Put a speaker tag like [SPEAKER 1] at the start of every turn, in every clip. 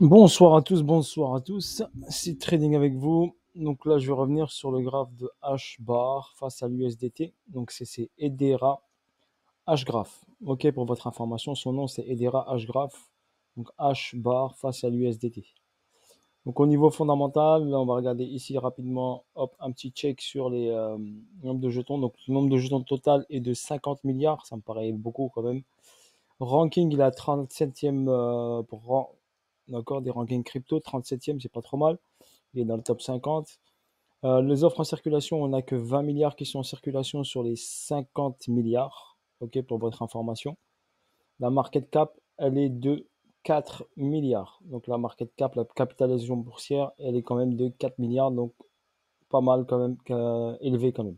[SPEAKER 1] Bonsoir à tous. C'est Trading avec vous. Donc là, je vais revenir sur le graphe de H-bar face à l'USDT. Donc c'est Hedera H-graph. Ok, pour votre information, son nom c'est Hedera H-graph. Donc H-bar face à l'USDT. Donc au niveau fondamental, là, on va regarder ici rapidement, hop, un petit check sur les nombres de jetons. Donc le nombre de jetons total est de 50 milliards, ça me paraît beaucoup quand même. Ranking, il est à 37e d'accord, des rankings crypto, 37e, c'est pas trop mal. Il est dans le top 50. Les offres en circulation, on n'a que 20 milliards qui sont en circulation sur les 50 milliards. Ok, pour votre information. La market cap, elle est de 4 milliards. Donc la market cap, la capitalisation boursière, elle est quand même de 4 milliards. Donc pas mal quand même, élevé quand même.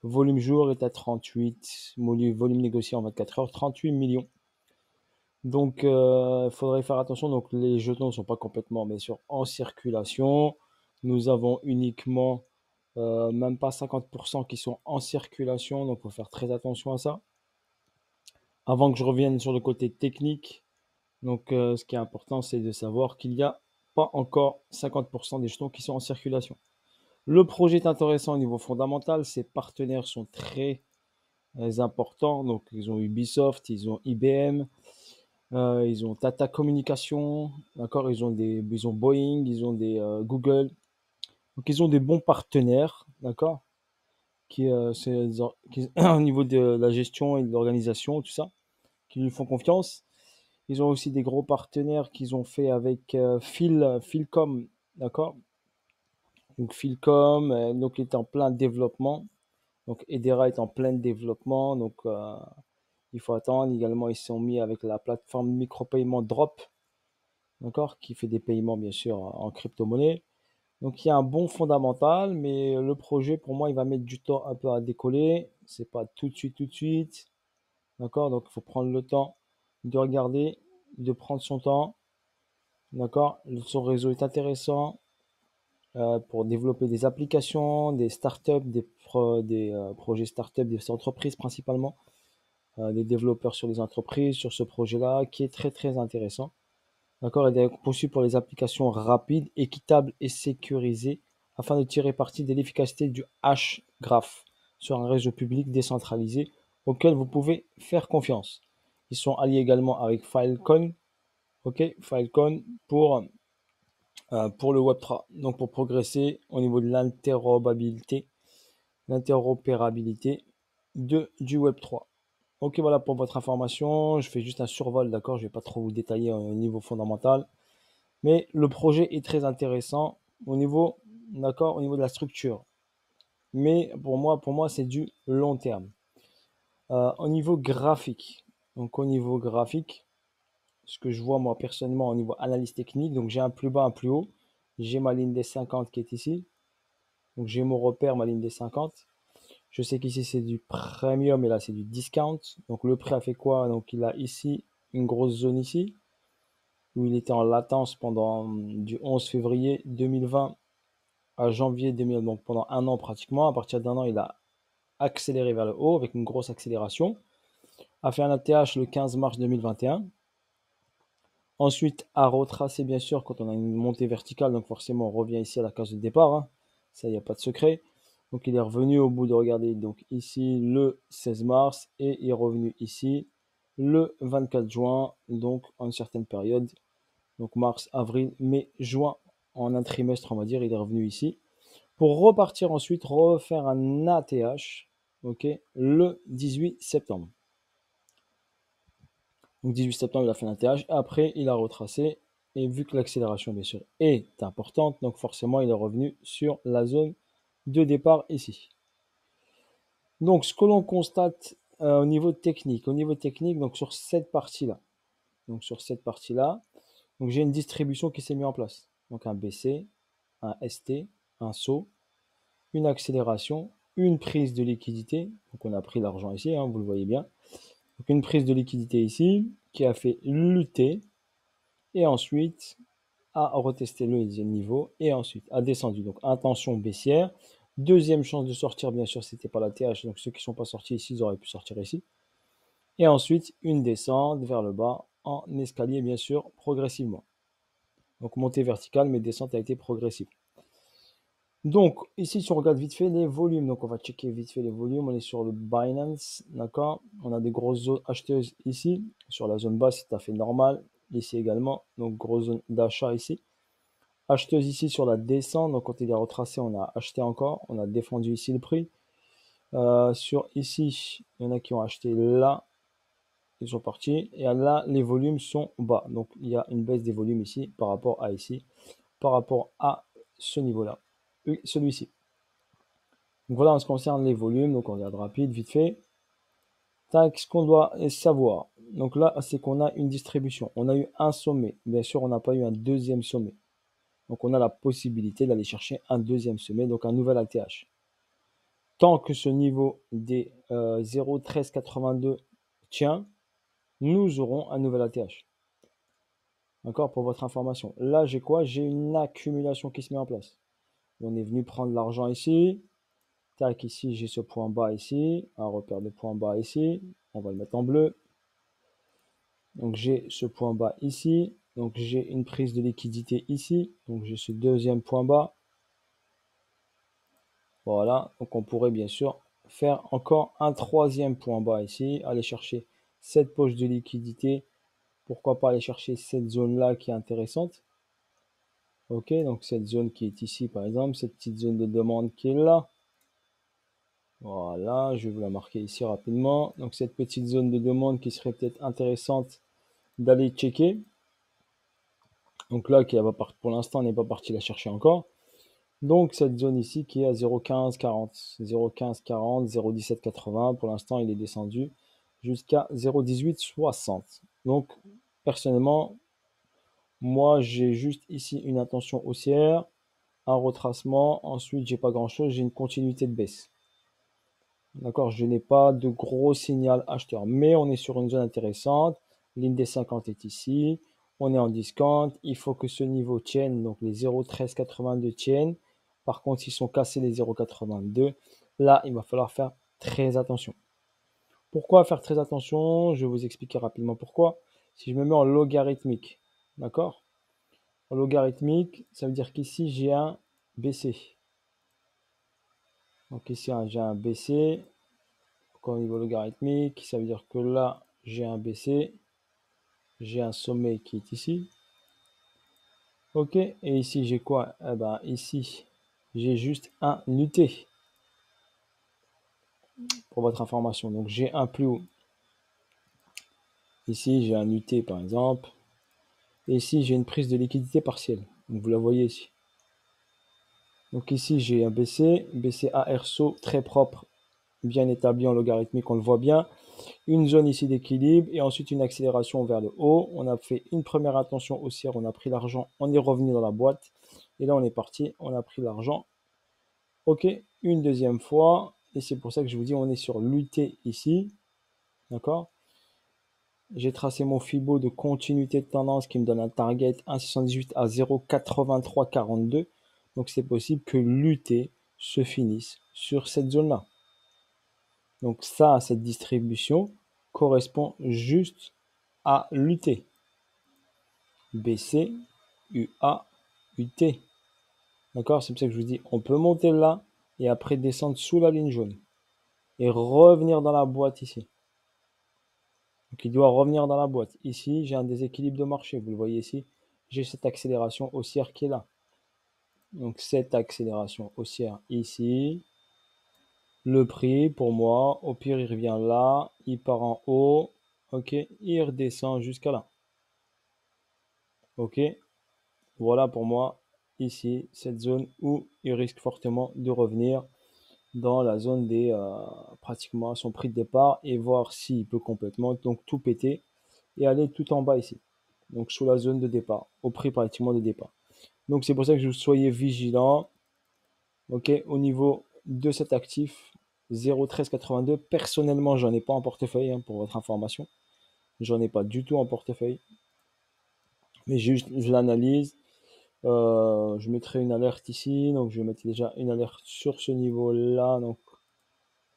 [SPEAKER 1] Volume jour est à 38. Volume négocié en 24 heures, 38 millions. Donc, il faudrait faire attention. Donc, les jetons ne sont pas complètement, bien sûr, en circulation. Nous avons uniquement même pas 50% qui sont en circulation. Donc, il faut faire très attention à ça. Avant que je revienne sur le côté technique, donc, ce qui est important, c'est de savoir qu'il n'y a pas encore 50% des jetons qui sont en circulation. Le projet est intéressant au niveau fondamental. Ses partenaires sont très importants. Donc, ils ont Ubisoft, ils ont IBM. Ils ont Tata Communication, d'accord, ils ont Boeing, ils ont des Google. Donc ils ont des bons partenaires, d'accord, au niveau de la gestion et de l'organisation, tout ça, qui lui font confiance. Ils ont aussi des gros partenaires qu'ils ont fait avec Philcom, d'accord. Donc Philcom, donc il est en plein développement. Donc Edera est en plein développement, donc il faut attendre. Également, ils sont mis avec la plateforme micro-paiement Drop, d'accord, qui fait des paiements bien sûr en crypto-monnaie. Donc il y a un bon fondamental, mais le projet pour moi il va mettre du temps un peu à décoller. C'est pas tout de suite, d'accord. Donc il faut prendre le temps de regarder, de prendre son temps, d'accord. Son réseau est intéressant pour développer des applications, des startups, des projets startups, des entreprises principalement, des développeurs sur les entreprises, sur ce projet-là qui est très intéressant. D'accord, il est conçu pour les applications rapides, équitables et sécurisées afin de tirer parti de l'efficacité du H-graph sur un réseau public décentralisé auquel vous pouvez faire confiance. Ils sont alliés également avec Filecoin, ok, Filecoin pour le Web3, donc pour progresser au niveau de l'interopérabilité du Web3. Ok, voilà pour votre information. Je fais juste un survol, d'accord, je ne vais pas trop vous détailler au niveau fondamental. Mais le projet est très intéressant au niveau, d'accord, au niveau de la structure. Mais pour moi, c'est du long terme. Au niveau graphique, donc au niveau graphique, ce que je vois moi personnellement au niveau analyse technique, donc j'ai un plus bas, un plus haut. J'ai ma ligne des 50 qui est ici. Donc j'ai mon repère, ma ligne des 50. Je sais qu'ici c'est du premium et là c'est du discount. Donc le prix a fait quoi? Donc il a ici une grosse zone ici où il était en latence pendant du 11 février 2020 à janvier 2000, donc pendant un an pratiquement. À partir d'un an, il a accéléré vers le haut avec une grosse accélération. A fait un ATH le 15 mars 2021. Ensuite, a retracé bien sûr quand on a une montée verticale, donc forcément on revient ici à la case de départ, hein. Ça, il n'y a pas de secret. Donc il est revenu au bout de regarder donc ici le 16 mars et il est revenu ici le 24 juin, donc en une certaine période, donc mars, avril, mai, juin, en un trimestre on va dire, il est revenu ici pour repartir ensuite, refaire un ATH, ok, le 18 septembre. Donc 18 septembre, il a fait un ATH, après il a retracé, et vu que l'accélération bien sûr est importante, donc forcément il est revenu sur la zone de départ ici. Donc ce que l'on constate au niveau technique, donc sur cette partie-là, donc j'ai une distribution qui s'est mise en place. Donc un BC, un ST, un saut, une accélération, une prise de liquidité. Donc on a pris l'argent ici, hein, vous le voyez bien. Donc une prise de liquidité ici qui a fait lutter et ensuite a retesté le deuxième niveau et ensuite a descendu. Donc intention baissière. Deuxième chance de sortir, bien sûr, c'était pas la TH. Donc ceux qui ne sont pas sortis ici, ils auraient pu sortir ici. Et ensuite une descente vers le bas en escalier, bien sûr, progressivement. Donc montée verticale, mais descente a été progressive. Donc ici, si on regarde vite fait les volumes, donc on va checker vite fait les volumes. On est sur le Binance, d'accord? On a des grosses zones acheteuses ici. Sur la zone basse, c'est tout à fait normal. Ici également, donc grosse zone d'achat ici. Acheteuse ici sur la descente, donc quand il est retracé, on a acheté encore, on a défendu ici le prix. Sur ici, il y en a qui ont acheté là, ils sont partis. Et là, les volumes sont bas. Donc il y a une baisse des volumes ici par rapport à ici, par rapport à ce niveau-là, celui-ci. Donc voilà en ce qui concerne les volumes, donc on regarde rapide, vite fait. Tac, ce qu'on doit savoir. Donc là, c'est qu'on a une distribution. On a eu un sommet. Bien sûr, on n'a pas eu un deuxième sommet. Donc on a la possibilité d'aller chercher un deuxième sommet, donc un nouvel ATH. Tant que ce niveau des 0,1382 tient, nous aurons un nouvel ATH. D'accord, pour votre information. Là, j'ai quoi? J'ai une accumulation qui se met en place. On est venu prendre l'argent ici. Tac, ici, j'ai ce point bas ici. Un repère de point bas ici. On va le mettre en bleu. Donc, j'ai ce point bas ici. Donc, j'ai une prise de liquidité ici. Donc, j'ai ce deuxième point bas. Voilà. Donc, on pourrait bien sûr faire encore un troisième point bas ici. Aller chercher cette poche de liquidité. Pourquoi pas aller chercher cette zone-là qui est intéressante. Ok, donc cette zone qui est ici, par exemple, cette petite zone de demande qui est là. Voilà, je vais vous la marquer ici rapidement. Donc cette petite zone de demande qui serait peut-être intéressante d'aller checker. Donc là, pour l'instant, on n'est pas parti la chercher encore. Donc cette zone ici qui est à 0,1540. 0,1540, 0,1780. Pour l'instant, il est descendu jusqu'à 0,1860. Donc personnellement, moi, j'ai juste ici une intention haussière, un retracement. Ensuite, j'ai pas grand-chose, j'ai une continuité de baisse. D'accord, je n'ai pas de gros signal acheteur, mais on est sur une zone intéressante. Ligne des 50 est ici. On est en discount. Il faut que ce niveau tienne, donc les 0,1382 tiennent. Par contre, s'ils sont cassés les 0,82, là, il va falloir faire très attention. Pourquoi faire très attention? Je vais vous expliquer rapidement pourquoi. Si je me mets en logarithmique, d'accord? En logarithmique, ça veut dire qu'ici, j'ai un BC. Donc ici, j'ai un BC. Au niveau logarithmique, ça veut dire que là, j'ai un BC, j'ai un sommet qui est ici. Ok, et ici, j'ai quoi? Eh ben, ici, j'ai juste un UT, pour votre information. Donc, j'ai un plus haut. Ici, j'ai un UT, par exemple. Et ici, j'ai une prise de liquidité partielle. Donc, vous la voyez ici. Donc, ici, j'ai un BC, BC ARSO très propre, bien établi en logarithmique, on le voit bien. Une zone ici d'équilibre et ensuite une accélération vers le haut. On a fait une première intention haussière, on a pris l'argent, on est revenu dans la boîte et là on est parti, on a pris l'argent. Ok, une deuxième fois et c'est pour ça que je vous dis on est sur l'UT ici, d'accord. J'ai tracé mon Fibo de continuité de tendance qui me donne un target 1,78 à 0,8342. Donc c'est possible que l'UT se finisse sur cette zone-là. Donc ça, cette distribution correspond juste à l'UT. BC, UA, UT. D'accord? C'est pour ça que je vous dis, on peut monter là et après descendre sous la ligne jaune. Et revenir dans la boîte ici. Donc il doit revenir dans la boîte. Ici, j'ai un déséquilibre de marché. Vous le voyez ici. J'ai cette accélération haussière qui est là. Donc cette accélération haussière ici. Le prix, pour moi, au pire, il revient là. Il part en haut. Ok, il redescend jusqu'à là. Ok, voilà pour moi ici cette zone où il risque fortement de revenir dans la zone des pratiquement son prix de départ et voir s'il peut complètement donc tout péter et aller tout en bas ici. Donc sous la zone de départ, au prix pratiquement de départ. Donc c'est pour ça que je vous soyez vigilant. Ok, au niveau de cet actif 0,1382, personnellement j'en ai pas en portefeuille pour votre information. J'en ai pas du tout en portefeuille. Mais juste je l'analyse. Je mettrai une alerte ici, donc je vais mettre déjà une alerte sur ce niveau-là, donc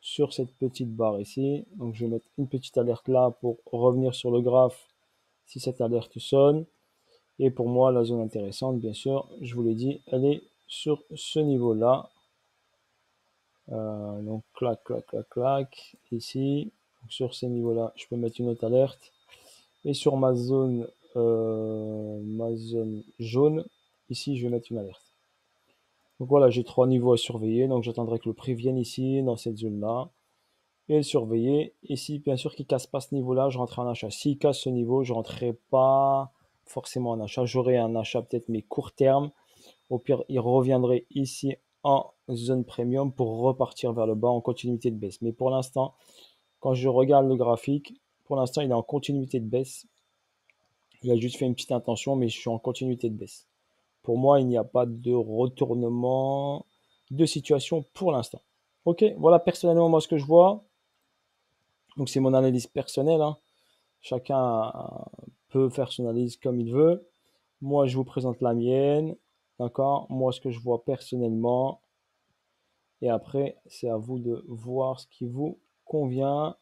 [SPEAKER 1] sur cette petite barre ici. Donc je vais mettre une petite alerte là pour revenir sur le graphe si cette alerte sonne. Et pour moi, la zone intéressante, bien sûr, je vous l'ai dit, elle est sur ce niveau-là. Donc, clac, clac, clac, clac, ici. Donc, sur ces niveaux-là, je peux mettre une autre alerte. Et sur ma zone jaune, ici, je vais mettre une alerte. Donc voilà, j'ai 3 niveaux à surveiller. Donc j'attendrai que le prix vienne ici, dans cette zone-là, et le surveiller. Et si, bien sûr, qu'il ne casse pas ce niveau-là, je rentrerai en achat. S'il casse ce niveau, je ne rentrerai pas forcément en achat. J'aurai un achat peut-être, mais court terme. Au pire, il reviendrait ici en zone premium pour repartir vers le bas en continuité de baisse. Mais pour l'instant, quand je regarde le graphique, pour l'instant, il est en continuité de baisse. Il a juste fait une petite intention, mais je suis en continuité de baisse. Pour moi, il n'y a pas de retournement de situation pour l'instant. Ok, voilà personnellement moi ce que je vois. Donc c'est mon analyse personnelle, hein. Chacun peut faire son analyse comme il veut. Moi, je vous présente la mienne. D'accord? Moi, ce que je vois personnellement. Et après, c'est à vous de voir ce qui vous convient.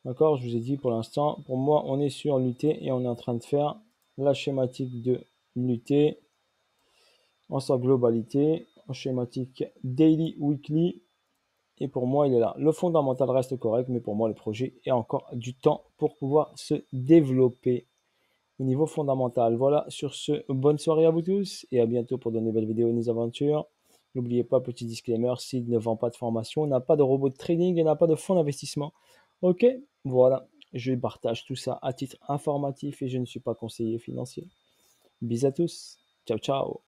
[SPEAKER 1] D'accord? Je vous ai dit pour l'instant, pour moi, on est sur l'UT et on est en train de faire la schématique de l'UT en sa globalité, en schématique daily, weekly. Et pour moi, il est là. Le fondamental reste correct, mais pour moi, le projet est encore du temps pour pouvoir se développer au niveau fondamental. Voilà, sur ce, bonne soirée à vous tous et à bientôt pour de nouvelles vidéos, nos aventures. N'oubliez pas, petit disclaimer, s'il ne vend pas de formation, n'a pas de robot de trading et n'a pas de fonds d'investissement. Ok, voilà, je partage tout ça à titre informatif et je ne suis pas conseiller financier. Bisous à tous, ciao ciao.